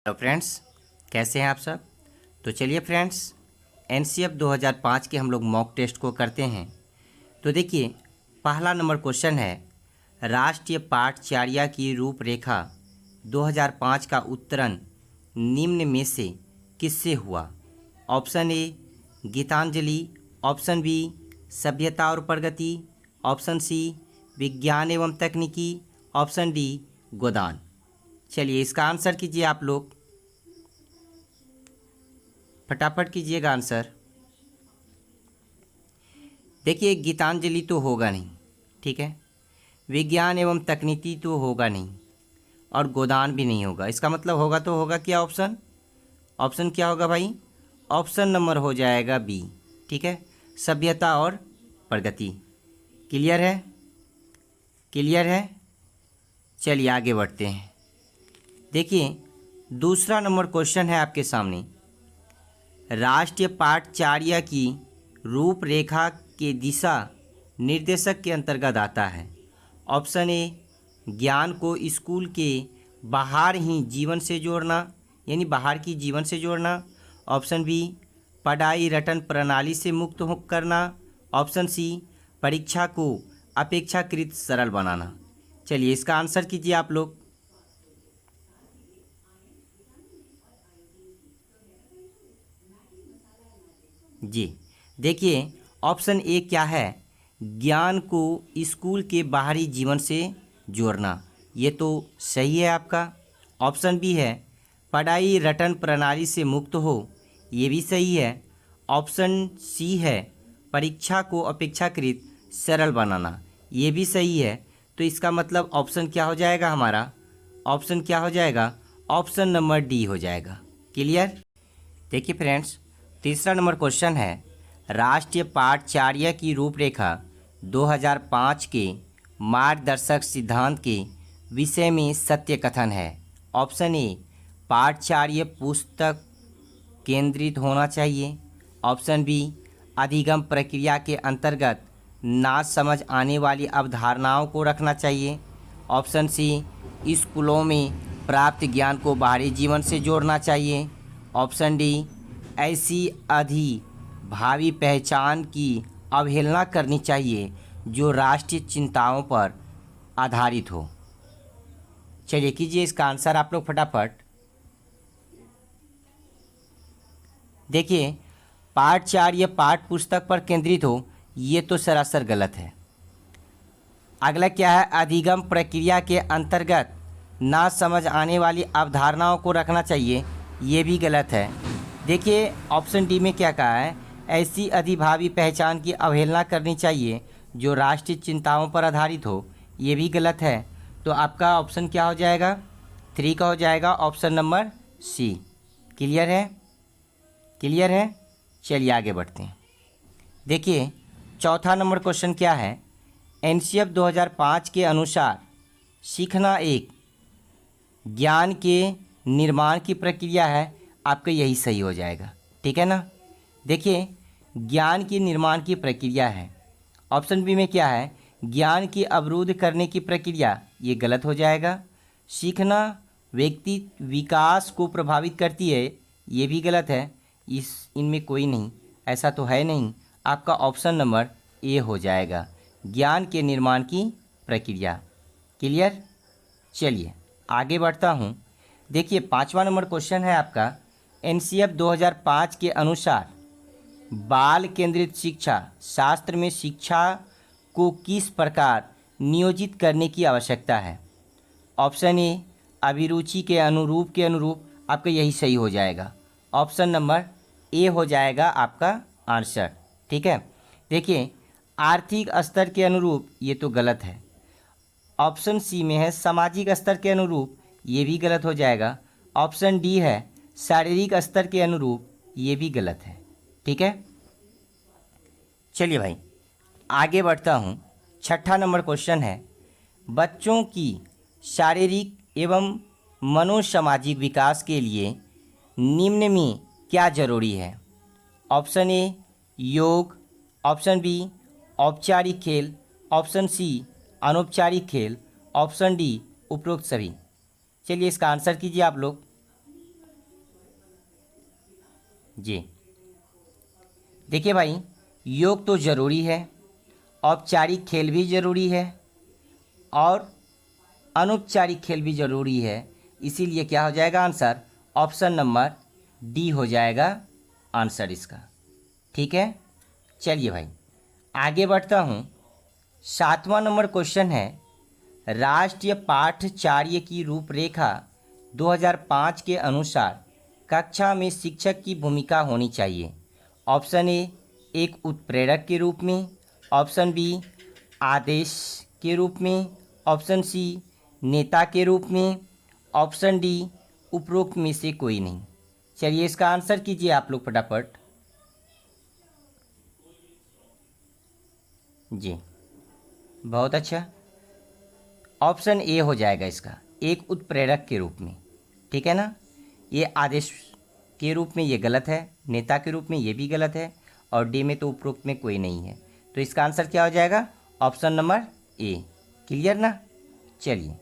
Hello friends, कैसे हैं आप सब। तो चलिए फ्रेंड्स, एनसीएफ 2005 के हम लोग मॉक टेस्ट को करते हैं। तो देखिए, पहला नंबर क्वेश्चन है, राष्ट्रीय पाठचर्या की रूपरेखा 2005 का उत्तरण निम्न में से किससे हुआ। Option A Gitanjali, option B सभ्यता और प्रगति, ऑप्शन सी विज्ञान एवं तकनीकी, ऑप्शन डी गोदान। चलिए इसका आंसर कीजिए, आप लोग फटाफट कीजिएगा आंसर। देखिए, गीतांजलि तो होगा नहीं, ठीक है, विज्ञान एवं तकनीकी तो होगा नहीं, और गोदान भी नहीं होगा। इसका मतलब होगा तो होगा क्या ऑप्शन, ऑप्शन क्या होगा भाई, ऑप्शन नंबर हो जाएगा बी, ठीक है, सभ्यता और प्रगति। क्लियर है, क्लियर है। चलिए आगे बढ़ते हैं। देखिए, दूसरा नंबर क्वेश्चन है आपके सामने, राष्ट्रीय पाठचर्या की रूपरेखा के दिशा निर्देशक के अंतर्गत आता है। ऑप्शन ए ज्ञान को स्कूल के बाहर ही जीवन से जोड़ना, यानी बाहर की जीवन से जोड़ना, ऑप्शन बी पढ़ाई रटन प्रणाली से मुक्त करना, ऑप्शन सी परीक्षा को अपेक्षाकृत सरल बनाना। चलिए इसका आंसर कीजिए आप लोग। जी देखिए, ऑप्शन ए क्या है, ज्ञान को स्कूल के बाहरी जीवन से जोड़ना, ये तो सही है आपका। ऑप्शन बी है पढ़ाई रटन प्रणाली से मुक्त हो, ये भी सही है। ऑप्शन सी है परीक्षा को अपेक्षाकृत सरल बनाना, ये भी सही है। तो इसका मतलब ऑप्शन क्या हो जाएगा हमारा, ऑप्शन क्या हो जाएगा, ऑप्शन नंबर डी हो जाएगा। क्लियर। देखिए फ्रेंड्स, तीसरा नंबर क्वेश्चन है, राष्ट्रीय पाठचर्या की रूपरेखा 2005 के मार्गदर्शक सिद्धांत के विषय में सत्य कथन है। ऑप्शन ए पाठचर्या पुस्तक केंद्रित होना चाहिए, ऑप्शन बी अधिगम प्रक्रिया के अंतर्गत ना समझ आने वाली अवधारणाओं को रखना चाहिए, ऑप्शन सी स्कूलों में प्राप्त ज्ञान को बाहरी जीवन से जोड़ना चाहिए, ऑप्शन डी ऐसी भावी पहचान की अवहेलना करनी चाहिए जो राष्ट्रीय चिंताओं पर आधारित हो। चलिए कीजिए इसका आंसर आप लोग फटाफट। देखिए, पाठचर्या पाठ पुस्तक पर केंद्रित हो, ये तो सरासर गलत है। अगला क्या है, अधिगम प्रक्रिया के अंतर्गत ना समझ आने वाली अवधारणाओं को रखना चाहिए, ये भी गलत है। देखिए ऑप्शन डी में क्या कहा है, ऐसी अधिभावी पहचान की अवहेलना करनी चाहिए जो राष्ट्रीय चिंताओं पर आधारित हो, ये भी गलत है। तो आपका ऑप्शन क्या हो जाएगा, 3 का हो जाएगा, ऑप्शन नंबर सी। क्लियर है, क्लियर है। चलिए आगे बढ़ते हैं। देखिए चौथा नंबर क्वेश्चन क्या है, एनसीएफ 2005 के अनुसार सीखना एक ज्ञान के निर्माण की प्रक्रिया है। आपका यही सही हो जाएगा, ठीक है ना। देखिए, ज्ञान की निर्माण की प्रक्रिया है। ऑप्शन बी में क्या है, ज्ञान की अवरुद्ध करने की प्रक्रिया, ये गलत हो जाएगा। सीखना व्यक्ति विकास को प्रभावित करती है, ये भी गलत है। इनमें कोई नहीं, ऐसा तो है नहीं। आपका ऑप्शन नंबर ए हो जाएगा, ज्ञान के निर्माण की प्रक्रिया। क्लियर। चलिए आगे बढ़ता हूँ। देखिए 5वां नंबर क्वेश्चन है आपका, एनसीएफ 2005 के अनुसार बाल केंद्रित शिक्षा शास्त्र में शिक्षा को किस प्रकार नियोजित करने की आवश्यकता है। ऑप्शन ए अभिरुचि के अनुरूप आपका यही सही हो जाएगा, ऑप्शन नंबर ए हो जाएगा आपका आंसर, ठीक है। देखिए आर्थिक स्तर के अनुरूप, ये तो गलत है। ऑप्शन सी में है सामाजिक स्तर के अनुरूप, ये भी गलत हो जाएगा। ऑप्शन डी है शारीरिक स्तर के अनुरूप, ये भी गलत है, ठीक है। चलिए भाई आगे बढ़ता हूँ। 6ठा नंबर क्वेश्चन है, बच्चों की शारीरिक एवं मनोसामाजिक विकास के लिए निम्न में क्या जरूरी है। ऑप्शन ए योग, ऑप्शन बी औपचारिक खेल, ऑप्शन सी अनौपचारिक खेल, ऑप्शन डी उपरोक्त सभी। चलिए इसका आंसर कीजिए आप लोग। जी देखिए भाई, योग तो ज़रूरी है, औपचारिक खेल भी ज़रूरी है और अनौपचारिक खेल भी ज़रूरी है। इसीलिए क्या हो जाएगा आंसर? ऑप्शन नंबर डी हो जाएगा आंसर इसका। ठीक है, चलिए भाई आगे बढ़ता हूँ। 7वां नंबर क्वेश्चन है, राष्ट्रीय पाठ्यचर्या की रूपरेखा 2005 के अनुसार कक्षा में शिक्षक की भूमिका होनी चाहिए। ऑप्शन ए एक उत्प्रेरक के रूप में, ऑप्शन बी आदेश के रूप में, ऑप्शन सी नेता के रूप में, ऑप्शन डी उपरोक्त में से कोई नहीं। चलिए इसका आंसर कीजिए आप लोग फटाफट। जी बहुत अच्छा, ऑप्शन ए हो जाएगा इसका, एक उत्प्रेरक के रूप में। ठीक है ना, ये आदेश के रूप में ये गलत है, नेता के रूप में ये भी गलत है, और डी में तो उपरोक्त में कोई नहीं है। तो इसका आंसर क्या हो जाएगा? Option number A. क्लियर ना? चलिए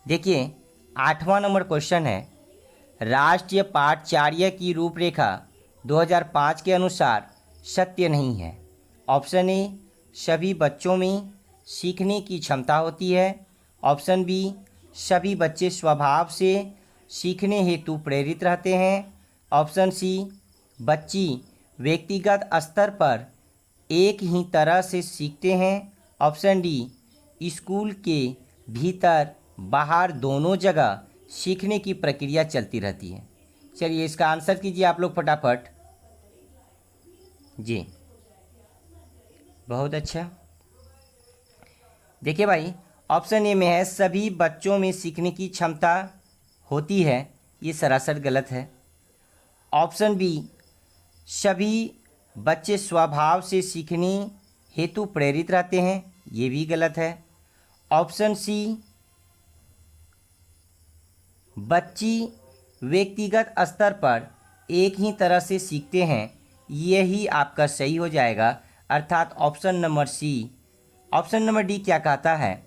देखिए 8वां नंबर क्वेश्चन है, राष्ट्रीय पाठ्यचर्या की रूपरेखा 2005 के अनुसार सत्य नहीं है। ऑप्शन ए सभी बच्चों में सीखने की क्षमता होती है, ऑप्शन बी सभी बच्चे स्वभाव से सीखने हेतु प्रेरित रहते हैं, ऑप्शन सी बच्ची व्यक्तिगत स्तर पर एक ही तरह से सीखते हैं, ऑप्शन डी स्कूल के भीतर बाहर दोनों जगह सीखने की प्रक्रिया चलती रहती है। चलिए इसका आंसर कीजिए आप लोग फटाफट। जी बहुत अच्छा, देखिए भाई ऑप्शन ए में है सभी बच्चों में सीखने की क्षमता होती है, ये सरासर गलत है। ऑप्शन बी सभी बच्चे स्वभाव से सीखने हेतु प्रेरित रहते हैं, ये भी गलत है। ऑप्शन सी बच्ची व्यक्तिगत स्तर पर एक ही तरह से सीखते हैं, यही आपका सही हो जाएगा, अर्थात option number C. Option number D क्या कहता है?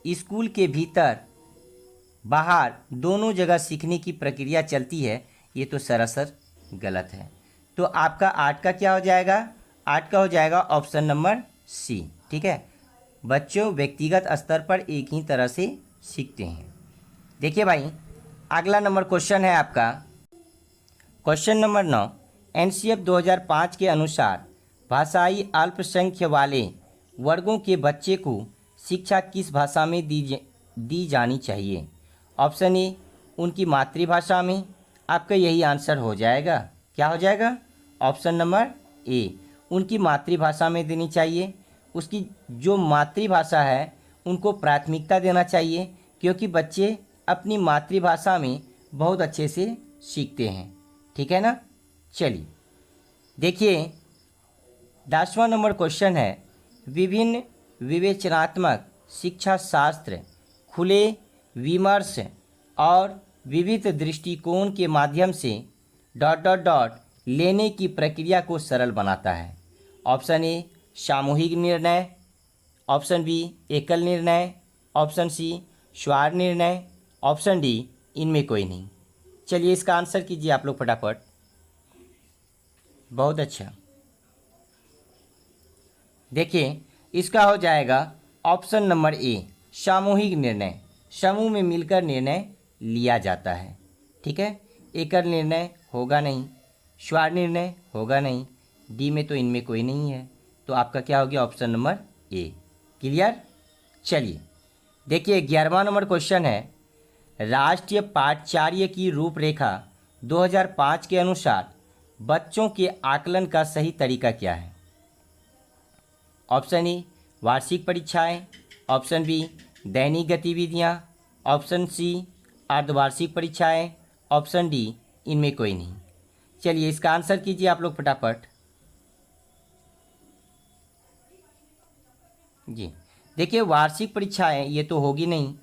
स्कूल के भीतर बाहर दोनों जगह सीखने की प्रक्रिया चलती है, ये तो सरासर गलत है। तो आपका 8 का क्या हो जाएगा? 8 का हो जाएगा ऑप्शन नंबर सी। ठीक है, बच्चों व्यक्तिगत स्तर पर एक ही तरह से सीखते हैं। देखिए भाई अगला नंबर क्वेश्चन है आपका क्वेश्चन नंबर 9, एनसीएफ 2005 के अनुसार भाषाई अल्पसंख्यक वाले वर्गों के बच्चे को शिक्षा किस भाषा में दी जानी चाहिए? ऑप्शन ए उनकी मातृभाषा में, आपका यही आंसर हो जाएगा। क्या हो जाएगा? ऑप्शन नंबर ए उनकी मातृभाषा में देनी चाहिए। उसकी जो मातृभाषा है उनको प्राथमिकता देना चाहिए, क्योंकि बच्चे अपनी मातृभाषा में बहुत अच्छे से सीखते हैं। ठीक है ना? चलिए देखिए 10वां नंबर क्वेश्चन है, विभिन्न विवेचनात्मक शिक्षा शास्त्र खुले विमर्श और विविध दृष्टिकोण के माध्यम से ... लेने की प्रक्रिया को सरल बनाता है। ऑप्शन ए सामूहिक निर्णय, ऑप्शन बी एकल निर्णय, ऑप्शन सी स्वर निर्णय, ऑप्शन डी इनमें कोई नहीं। चलिए इसका आंसर कीजिए आप लोग फटाफट। बहुत अच्छा, देखिए इसका हो जाएगा ऑप्शन नंबर ए सामूहिक निर्णय। समूह में मिलकर निर्णय लिया जाता है। ठीक है, एकल निर्णय होगा नहीं, स्वर निर्णय होगा नहीं, डी में तो इनमें कोई नहीं है, तो आपका क्या हो गया? Option number A. क्लियर? चलिए देखिए 11वां नंबर क्वेश्चन है, राष्ट्रीय पाठ्यचर्या की रूपरेखा 2005 के अनुसार बच्चों के आकलन का सही तरीका क्या है? ऑप्शन ए वार्षिक परीक्षाएं, ऑप्शन बी दैनिक गतिविधियां, ऑप्शन सी अर्धवार्षिक परीक्षाएं, ऑप्शन डी इनमें कोई नहीं। चलिए इसका आंसर कीजिए आप लोग फटाफट। जी देखिए वार्षिक परीक्षाएं ये तो होगी नहीं,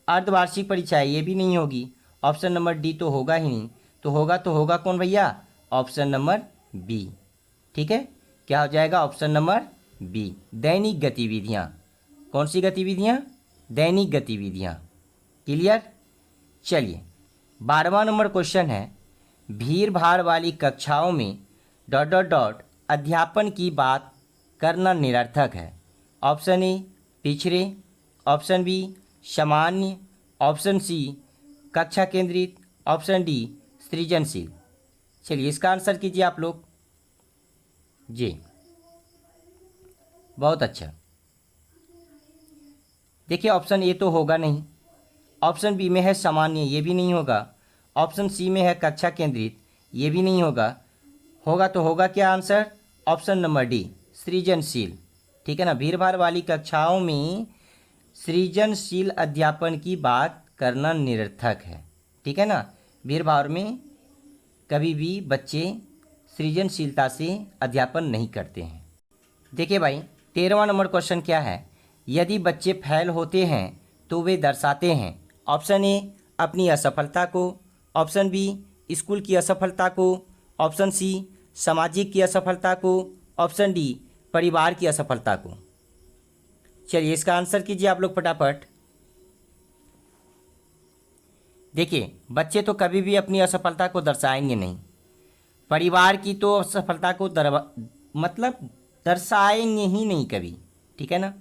अर्धवार्षिक परीक्षाएं ये भी नहीं होगी, ऑप्शन नंबर डी तो होगा ही नहीं, तो होगा कौन भैया? Option number B. ठीक है, क्या हो जाएगा? ऑप्शन नंबर बी दैनिक गतिविधियां। कौन सी गतिविधियां? दैनिक गतिविधियां। क्लियर? चलिए 12वां नंबर क्वेश्चन है, भीड़ भाड़ वाली कक्षाओं में डॉट डॉट डॉट अध्यापन की बात करना निरर्थक है। ऑप्शन ए पिछड़े, ऑप्शन बी सामान्य, ऑप्शन सी कक्षा केंद्रित, ऑप्शन डी सृजनशील। चलिए इसका आंसर कीजिए आप लोग। जी बहुत अच्छा। देखिए ऑप्शन ए तो होगा नहीं, ऑप्शन बी में है सामान्य, ये भी नहीं होगा, ऑप्शन सी में है कक्षा केंद्रित, ये भी नहीं होगा। होगा तो होगा क्या आंसर? ऑप्शन नंबर डी सृजनशील। ठीक है ना, भीड़ भाड़ वाली कक्षाओं में सृजनशील अध्यापन की बात करना निरर्थक है। ठीक है ना, भीड़ भाड़ में कभी भी बच्चे सृजनशीलता से अध्यापन नहीं करते हैं। देखिए भाई 13वां नंबर क्वेश्चन क्या है? यदि बच्चे फेल होते हैं तो वे दर्शाते हैं। ऑप्शन ए अपनी असफलता को, ऑप्शन बी स्कूल की असफलता को, ऑप्शन सी सामाजिक की असफलता को, ऑप्शन डी परिवार की असफलता को। चलिए इसका आंसर कीजिए आप लोग फटाफट। देखिए बच्चे तो कभी भी अपनी असफलता को दर्शाएंगे नहीं, परिवार की तो असफलता को मतलब दर्शाएंगे ही नहीं कभी। ठीक है ना,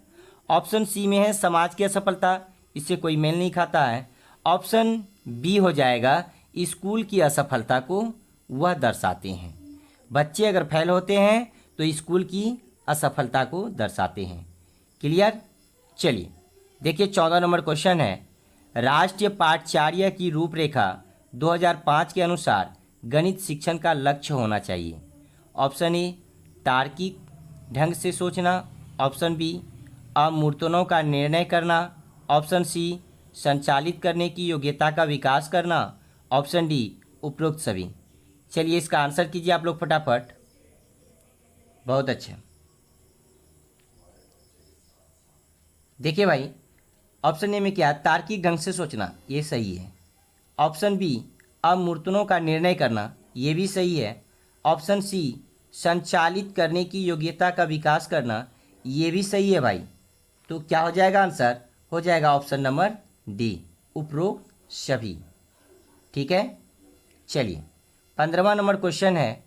ऑप्शन सी में है समाज की असफलता, इससे कोई मेल नहीं खाता है। ऑप्शन बी हो जाएगा स्कूल की असफलता को वह दर्शाते हैं। बच्चे अगर फेल होते हैं तो स्कूल की असफलता को दर्शाते हैं। क्लियर? चलिए देखिए 14 नंबर क्वेश्चन है, राष्ट्रीय पाठ्यचर्या की रूपरेखा 2005 के अनुसार गणित शिक्षण का लक्ष्य होना चाहिए। ऑप्शन ए तार्किक ढंग से सोचना, ऑप्शन बी अमूर्तनों का निर्णय करना, ऑप्शन सी संचालित करने की योग्यता का विकास करना, ऑप्शन डी उपरोक्त सभी। चलिए इसका आंसर कीजिए आप लोग फटाफट। बहुत अच्छा। देखिए भाई ऑप्शन ए में क्या है? तार्किक ढंग से सोचना, ये सही है। ऑप्शन बी अमूर्तनों का निर्णय करना, ये भी सही है। ऑप्शन सी संचालित करने की योग्यता का विकास करना, ये भी सही है भाई। तो क्या हो जाएगा आंसर? हो जाएगा ऑप्शन नंबर डी उपरोक्त सभी। ठीक है, चलिए 15वां नंबर क्वेश्चन है,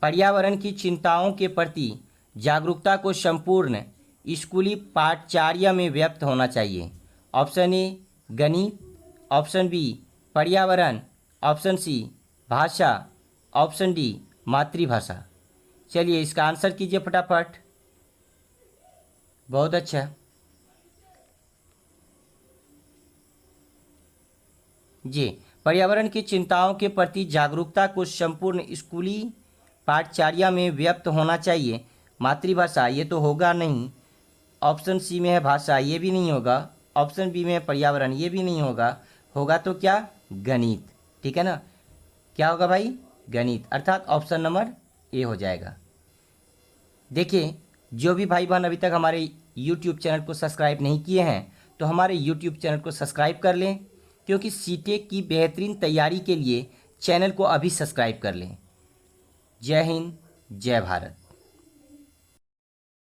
पर्यावरण की चिंताओं के प्रति जागरूकता को संपूर्ण स्कूली पाठ्यचर्या में व्यक्त होना चाहिए। ऑप्शन ए गणित, ऑप्शन बी पर्यावरण, ऑप्शन सी भाषा, ऑप्शन डी मातृभाषा। चलिए इसका आंसर कीजिए फटाफट। बहुत अच्छा। जी पर्यावरण की चिंताओं के प्रति जागरूकता को संपूर्ण स्कूली पाठ्यचर्या में व्यक्त होना चाहिए। मातृभाषा ये तो होगा नहीं, ऑप्शन सी में है भाषा, ये भी नहीं होगा, ऑप्शन बी में है पर्यावरण, ये भी नहीं होगा। होगा तो क्या? गणित। ठीक है ना, क्या होगा भाई? गणित, अर्थात ऑप्शन नंबर ए हो जाएगा। देखिए जो भी भाई बहन अभी तक हमारे YouTube चैनल को सब्सक्राइब नहीं किए हैं तो हमारे YouTube चैनल को सब्सक्राइब कर लें, क्योंकि सीटेट की बेहतरीन तैयारी के लिए चैनल को अभी सब्सक्राइब कर लें। जय हिंद, जय भारत।